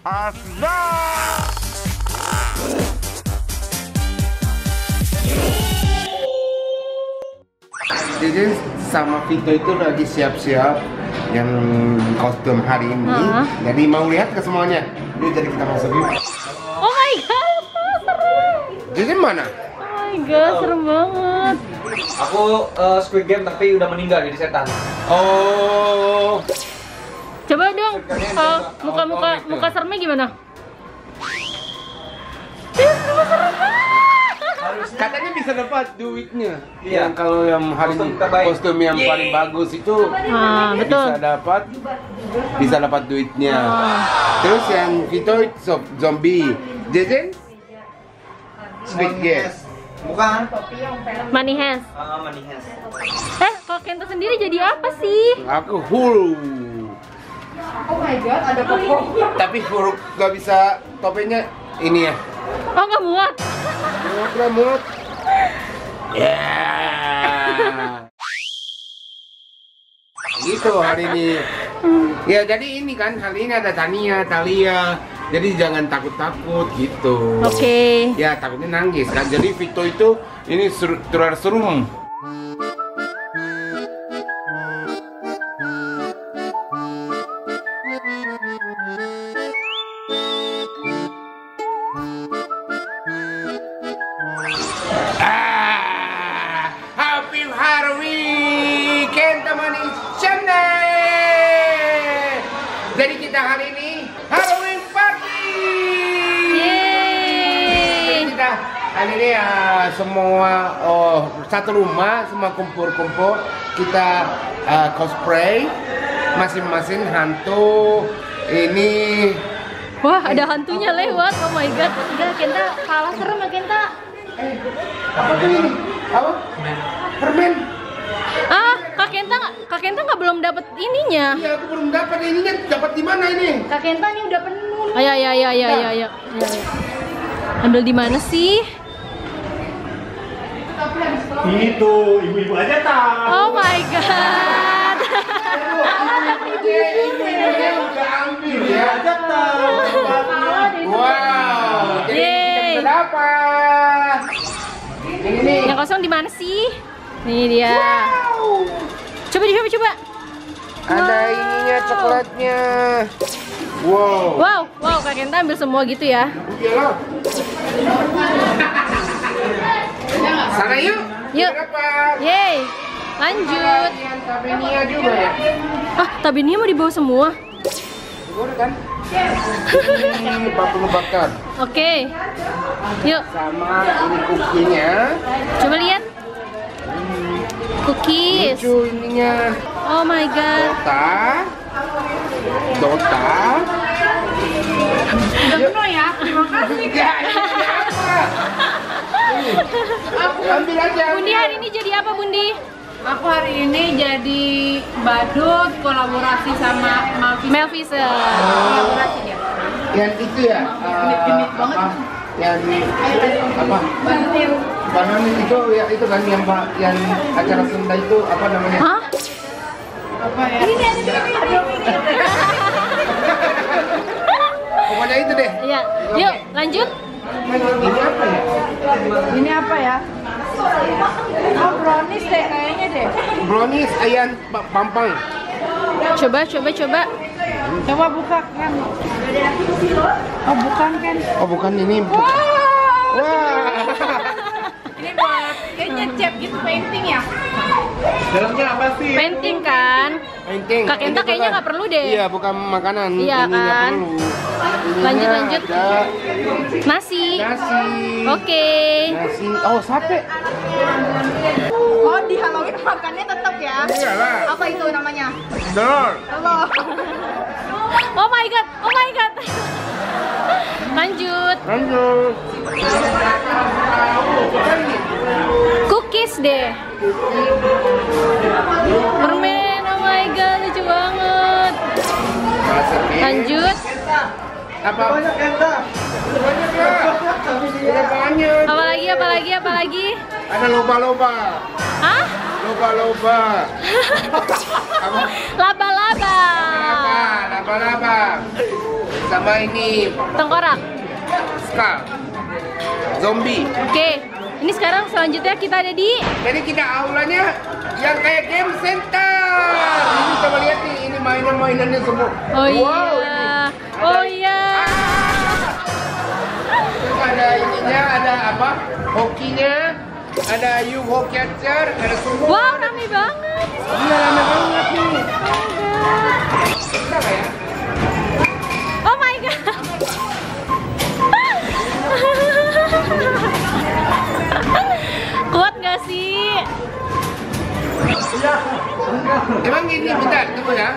Hasna. Jadi sama Vito itu lagi siap-siap yang kostum hari ini. Jadi mau lihat ke semuanya. Jadi kita masuk yuk. Oh my god, serem. Jadi mana? Oh my god, serem banget. Aku Squid Game tapi udah meninggal jadi setan. Oh. Coba dong, muka seremnya gimana? Katanya bisa dapat duitnya. Iya. Yang kalau yang hari ini kostum yang paling bagus itu Betul. bisa dapat duitnya. Terus yang Vito itu zombie, Jason Squid Game. Bukan. Money Hands. Money Hands. Kalau Kento sendiri jadi apa sih? Aku Hulk. Oh my god, ada pokok. Tapi Hulk gak bisa topengnya ini ya. Oh, nggak muat. Muat. Ya. Gitu hari ini. Ya jadi ini kan hari ini ada Tania, Thalia. Jadi jangan takut-takut gitu. Oke. Ya takutnya nangis kan. Jadi Vito itu ini terlalu serum. Happy Halloween, Kento Manis Channel. Jadi kita hari ini Halloween party. Yeay. Kita hari ini semua satu rumah semua kumpul-kumpul kita cosplay masing-masing hantu ini. Wah, ada hantunya lewat. Oh my god. Enggak, Kenta kalah serem ya, Kenta. Apa tuh ini? Apa? Permen. Kak Kenta nggak belum dapat ininya. Iya, aku belum dapat ininya. Dapat di mana ini? Kak Kenta ini udah penuh. Ayo. Ambil di mana sih? Itu ibu-ibu aja tahu. Oh my god. Ibu-ibunya udah ambil ya. Aja tahu. Wow. Jadi Yeay. kita dapat. Ini nih. Yang kosong di mana sih? Nih dia. Coba. Ada ininya coklatnya. Wow. Wow, Kak Kenta ambil semua gitu ya. Iyalah. Sana yuk. Yuk. Dapat. Yeay. Lanjut. Yang Tabenia juga ya. Tabinya mau dibawa semua. Boleh kan? Ini patung bakar. Oke. Yuk. Sama ini kukinya. Coba lihat. Cookies. Lucu ininya. Oh my god. Dota. Udah penuh ya. Terima kasih. Ya, ini apa? Ambil aja. Bundi hari ini jadi apa, Bundi? Aku hari ini jadi badut kolaborasi sama Melvisa. Kolaborasi ya. Yang itu ya. Genit banget. Apa? Yang apa? Banan itu ya itu kan yang acara Sunda itu apa namanya? Hah? Apa ya? Pokoknya itu deh. Iya. Yuk, lanjut. Ini apa ya? Ini apa ya? Oh, brownies deh kayaknya deh. Brownies ayam pampang. Coba. Coba buka kan. Oh, bukan kan? Oh bukan ini. Wah. Ini buat kayaknya cat gitu painting ya. Dalamnya apa sih? Painting kan? Painting. Kak Kenta Ini kayaknya bukan- nggak perlu deh. Iya, bukan makanan. Iya, Ini nggak kan? perlu. Lanjut. Ada Nasi. nasi. Oke. Nasi. Oh, sate. Oh, di Halloween makannya tetap ya. Iyalah. Apa itu namanya? Telur. Halo. Oh my god. Lanjut. Lanjut. Cookies deh. Permen. Oh my god, lucu banget. Lanjut. Apa? Banyak ya. Udah banyak. Apalagi? Ada loba-loba. Hah? Loba-loba. Apa? Laba-laba. Laba-laba. sama ini Tengkorak. Skull. Zombie. Oke. Ini sekarang selanjutnya kita ada di Jadi kita aulanya yang kayak game center. Ini coba lihat nih, ini mainan-mainannya semua. Oh Wow, iya. Oh iya. Terus ada ininya, ada apa? Hokinya, ada UFO catcher, ada semua. Wow, rame banget. Iya, rame banget nih. Bisa nggak ya? Oh my god. Kuat gak sih? Emang gini, bentar, tunggu ya.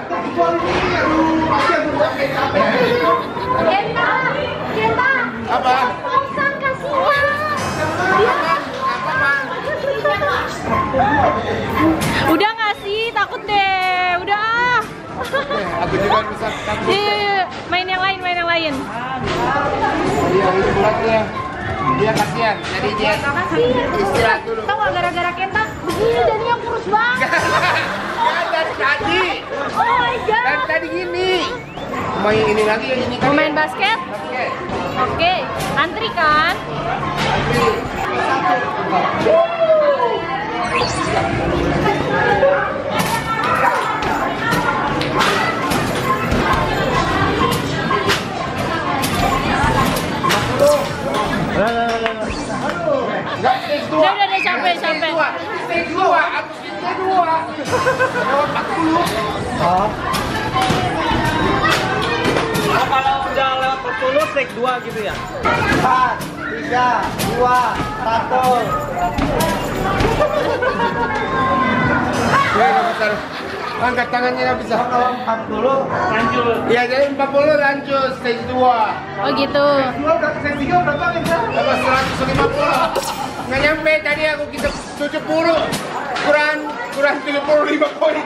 Kenta, Kenta. Apa? Omsan kasihan. Udah gak sih? Takut deh. Udah. Aku juga bisa takut. Iya, main yang lain, main yang lain. Iya, ini bulatnya. Dia kasihan, jadi dia istirahat dulu. Tahu nggak gara-gara Kenta begini jadinya kurus banget. Ya, dari tadi. Oh my god. Dan tadi gini. Main ini lagi, yang ini Mau kan. main basket? Oke. Oke. Antri kan? Enggak, stage 2. Udah, capek, capek. Stage 2, aku stage 2. Lewat 40. Oh, kalau udah lewat 40 take 2 gitu ya? 4, 3, 2, 1. Ya, nggak bisa. Angkat tangannya nggak bisa. Kalau 40 lanjut. Iya, jadi 40 lanjut stage 2. Oh gitu. 2 ke stage 3 berapa nih? Apa 150? Nggak nyampe, tadi aku kita 70. Kurang 75 poin.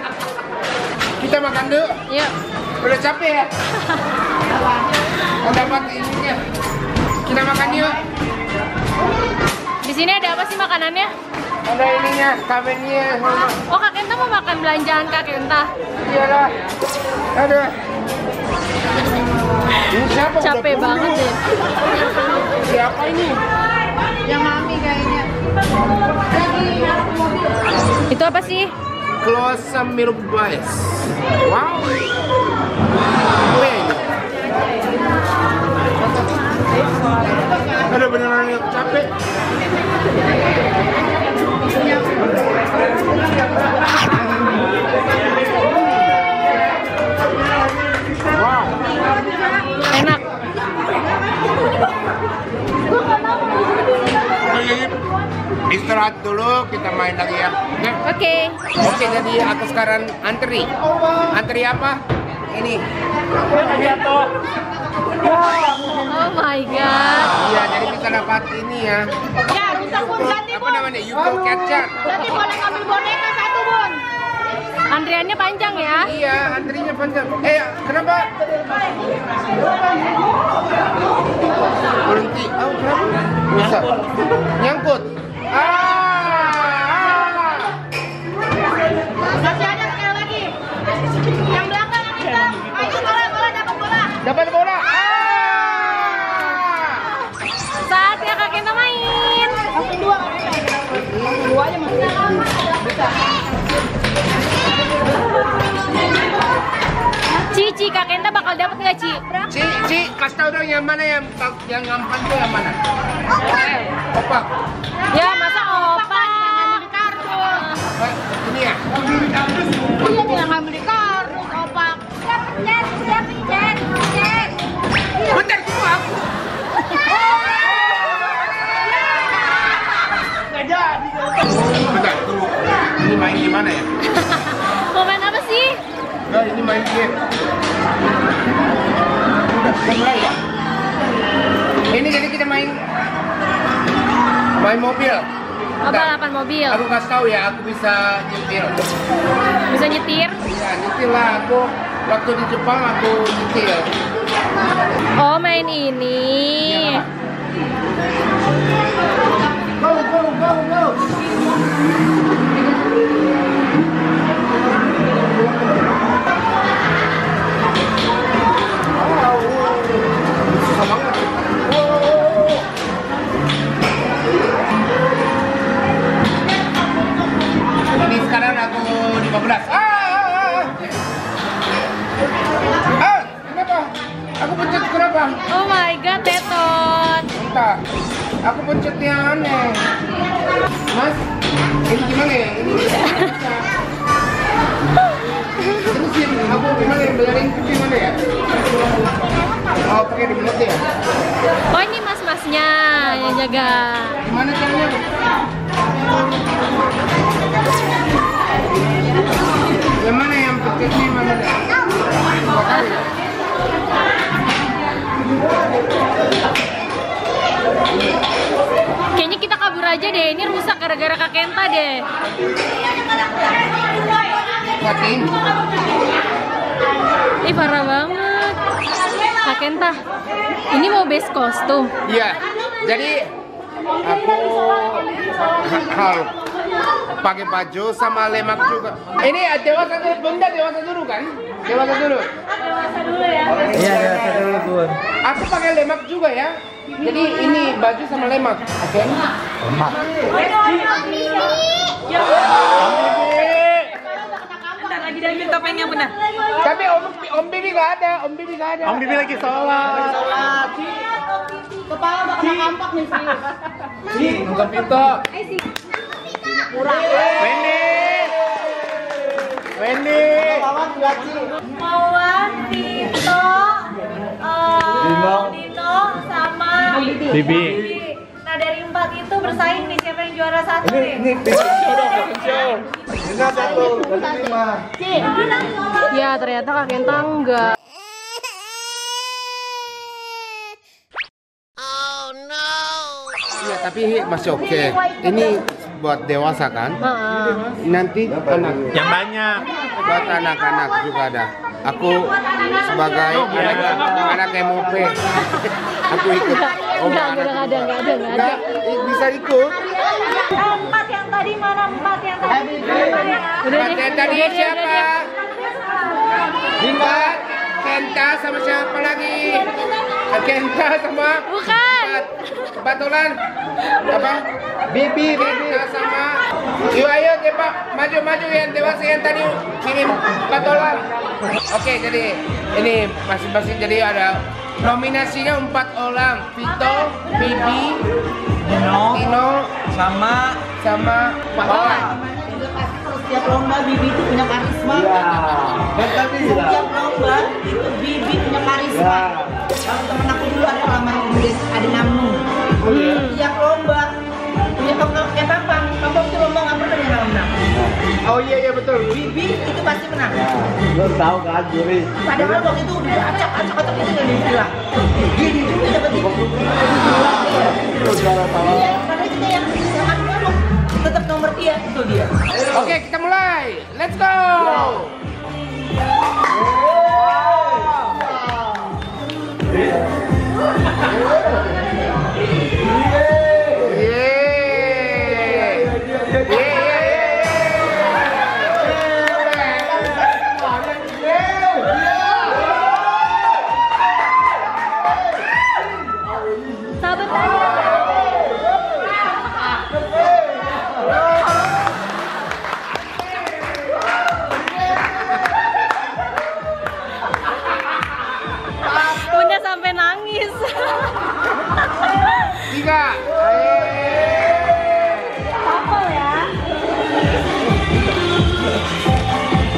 Kita makan dulu. Yuk. Udah capek ya? Mau dapat ininya. Kita makan yuk. Di sini ada apa sih makanannya? Ada ininya, kamennya. Oh, Kak Kenta mau makan belanjaan Kak Kenta. Iyalah. Aduh. Ini siapa? Udah Capek pulang. banget deh. Siapa ini? Yang mami kayaknya. Itu apa sih? Close Milk Boys. Wow. Wih. Ada beneran yang capek. Wow. Enak. Istirahat dulu, kita main lagi ya. Oke. Oke. Oke, jadi aku sekarang antri. Antri apa? Ini. Oh my god. Iya, jadi kita dapat ini ya. Ya, bisa Bun ganti Apa Bun. namanya? UFO catcher. Nanti boleh ngambil boneka satu Bun. Antriannya panjang ya? Iya, antrinya panjang. Kenapa? Berhenti. Oh, kenapa? Bisa. Nyangkut. Masih ada sekali lagi. Yang belakang yang hitam. Ayo bola dapat bola. Dapat bola. Saatnya Kak Kenta main. Langsung dua. Dua aja masih. Bisa. Cici, Kak Kenta bakal dapat nggak Ci? Ci, kasih tau dong yang mana yang ngampan tuh yang mana? Opak. Ya masa opa. Ini ya. Iya dia ngambil di kardus opak. Udah pencet. Bentar tunggu aku. Bentar tunggu. Ini main gimana ya? Mau main apa sih? Nah, ini main game. Udah mulai ya? Ini jadi kita main mobil. Oh, balapan mobil. Aku kasih tahu ya, aku bisa nyetir. Bisa nyetir? Iya, nyetir lah aku. Waktu di Jepang aku nyetir. Oh, main ini. Iya. Go, go, go, go. pencetnya aneh. Mas, ini gimana ya? Ini terusin, aku gimana ya? Belarin itu gimana ya? Oh, pakai di mulut ya? Oh, ini mas-masnya yang jaga. Gimana caranya? Yang mana yang pencetnya mana? Kayaknya kita kabur aja deh, ini rusak gara-gara Kak Kenta deh. Pakein. Ih, parah banget. Kak Kenta, ini mau base kostum. Iya, jadi aku harus pakai baju sama lemak juga. Ini dewasa dulu, bunda dewasa dulu kan? Dewasa dulu. Iya, dewasa dulu Bun. Aku pakai lemak juga ya. Jadi ini baju sama lemak, oke? Lemak. Bentar lagi dia ambil topengnya benar. Tapi Om Bibi nggak ada, Om Bibi nggak ada. Om Bibi lagi sholat. Kepala udah kena kampak nih sih. Buka pintu. Wendy. Mauan, Tito, Dino, sama Bibi. Nah dari 4 itu bersaing nih siapa yang juara 1 nih? Ini satu, dari 5. Ya, ternyata Kak Kenta enggak. Iya, tapi masih oke. Ini buat dewasa kan? Nanti anak. Yang banyak. Buat anak-anak juga ada. Aku sebagai anak MOP, aku ikut. Enggak ada. Nggak, bisa ikut. 4 yang tadi mana? 4 yang tadi. Udah Empat yang tadi siapa? Empat. Kenta sama siapa lagi? Kenta sama Bukan. Batolan. Apa? Bibi sama. Yuk ayo Pak, maju yang dewasa yang tadi kirim Batolan. Oke, jadi ini masing-masing jadi ada nominasinya 4 orang. Vito, Bibi, Tino, Sama Batolan. Setiap lomba Bibi itu punya karisma. Dan tadi Setiap lomba itu Bibi punya karisma. Kalau temen aku dulu ada lamar kemudian ada Namu. Setiap lomba punya kapan? Kamu itu lomba nggak pernah yang menang. Oh iya betul. Bibi itu pasti menang. lo tahu kan juri. Padahal waktu itu udah acak itu yang dibilang. Gini juga dapat Bibi. Padahal kita yang ngomong tetap nomor 3 itu dia. Oke, kita mulai. Let's go. Sahabat aja. Bunda sampai nangis. 3. Apa ya?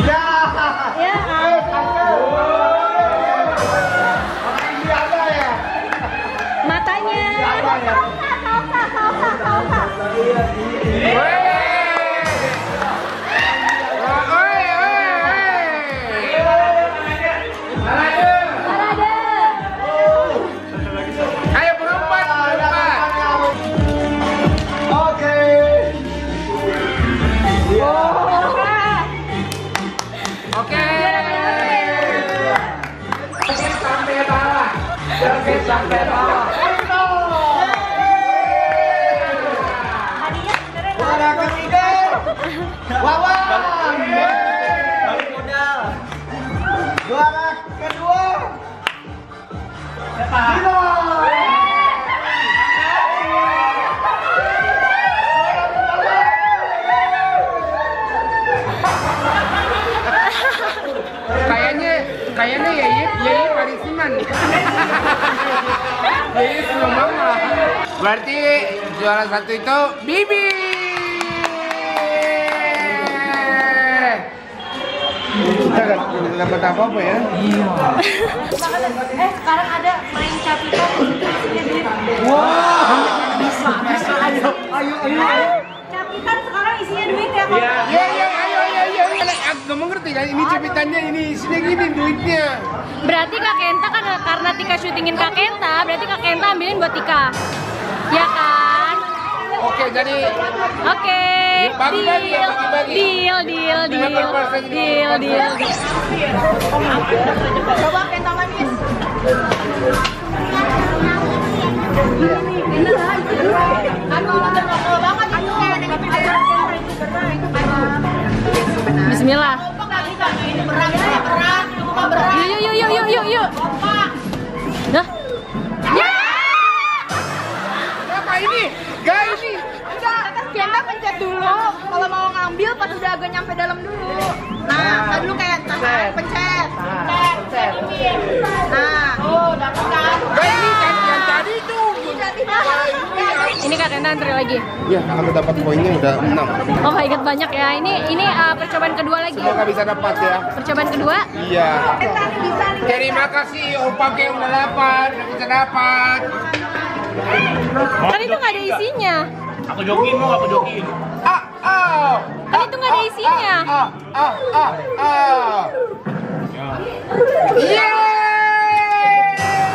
Ya, matanya. Ayo berempat. Oke. Oke. Sampai bawah. Juara ketiga. Wawan. Balik modal. Juara kedua. Dino. Kayaknya Yayi Parisiman. Yayi seneng banget. Berarti juara satu itu Bibi. Kita nggak dapat apa-apa ya? Sekarang ada main capitan. Wah, bisa. Ayo. Capitan sekarang isinya duit ya, Kak? Iya, ayo. Aku nggak mengerti kan, ini cepitannya, ini isinya gini duitnya. Berarti Kak Kenta kan karena Tika syutingin Kak Kenta, berarti Kak Kenta ambilin buat Tika. Ya kan? Oke, jadi Oke. bagi-bagi ya, bagi-bagi. Deal. Coba Kenta manis. Banget Bismillah. berat. Yuk. Dah. Ya. Apa ini? Guys, ini. Kenta pencet dulu. Kalau mau ngambil pas udah agak nyampe dalam dulu. Nah, dulu kayak pencet. Nah, dapat kan? Guys, ini kan yang tadi tuh. Ini Kak Kenta antri lagi. Ya, kalau dapat poinnya udah 6. Oh my god, banyak ya. Ini percobaan kedua lagi. Semoga bisa dapat ya. Percobaan kedua. Iya. Terima kasih Opa yang udah dapat, bisa dapat. Kan itu nggak ada isinya. Aku jokin mau, aku jokin. Kan itu nggak ada isinya. Yeay!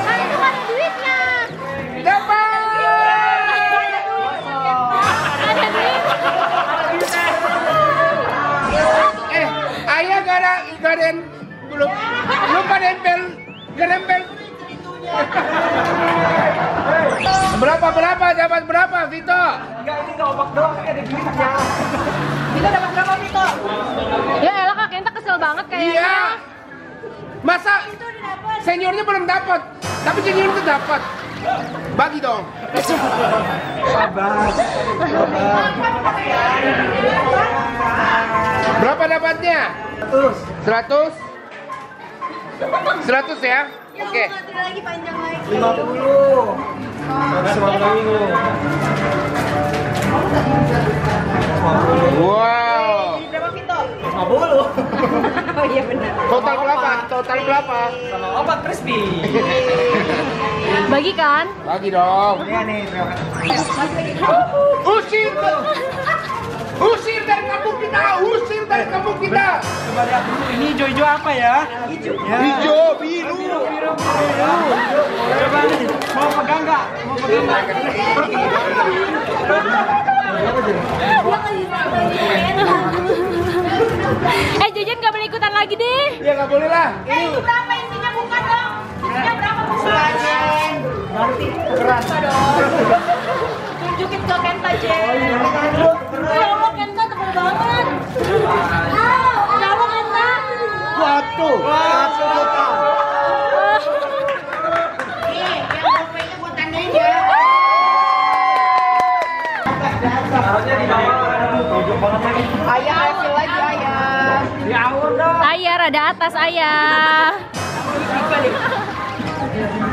Kan itu nggak ada duitnya. Dapat! Ada duit. Ayah gak ada yang belum nempel. Berapa dapat berapa Vito? Enggak, ini nggak opak doang, ini ada duitnya. Kita dapat berapa, Vito? Ya elah Kak Kenta kesel banget kayaknya. Iya. Masa seniornya belum dapat, tapi junior itu dapat. Bagi dong. Sabar. Berapa dapatnya? 100 ya? Oke. Tidak lagi panjang lagi. 50. 150. Wow. Berapa, Vito? 50. Oh iya benar. Total berapa? Sama obat crispy. Bagi kan? Bagi dong. Iya nih, terima kasih. Usir dari kampung kita. Coba lihat dulu, ini hijau-hijau apa ya? Hijau. Ya. Hijau, biru. Coba nih, mau pegang nggak? Jajan nggak boleh ikutan lagi deh. Ya nggak boleh lah. Itu berapa isinya? Buka dong. Isinya berapa? Buka. Nanti keras. Tunjukin ke Kenta, Jen. Ya Allah, Kenta tebal banget. Ya Allah, Kenta. Waduh, 1 juta. Nih, yang dompetnya buat tandain ya. Harusnya di bawah ada pojok banget lagi. Ayah, hasil lagi ayah. Di awal dong. Ayah rada atas ayah.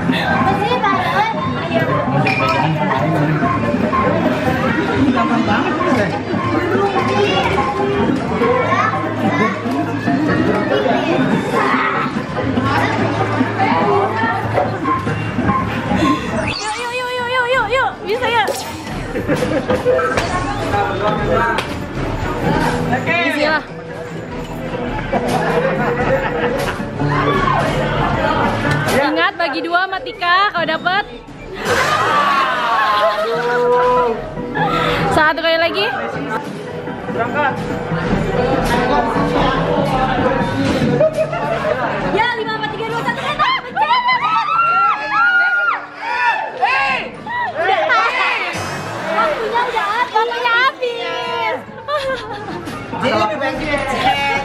Masih tandain. Gampang banget deh. Yuk, bisa ya? Bismillah. Ingat bagi 2 sama Tika kalau dapet. Satu kali lagi. Berangkat. Ya, 5, 4, 3, 2, 1, Kenta. Waktunya habis. Jadi lebih baik dicek.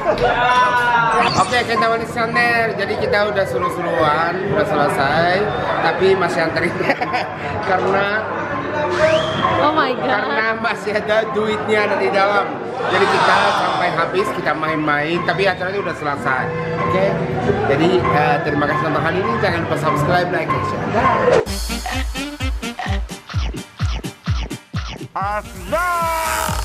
Oke, kita Walisaner. Jadi kita udah suruh-suruhan, udah selesai, tapi masih anterin karena Oh my god. karena masih ada duitnya ada di dalam. Jadi kita sampai habis kita main-main, tapi acaranya udah selesai. Oke. Jadi terima kasih sama kali ini. Jangan lupa subscribe, like, and share. Asda.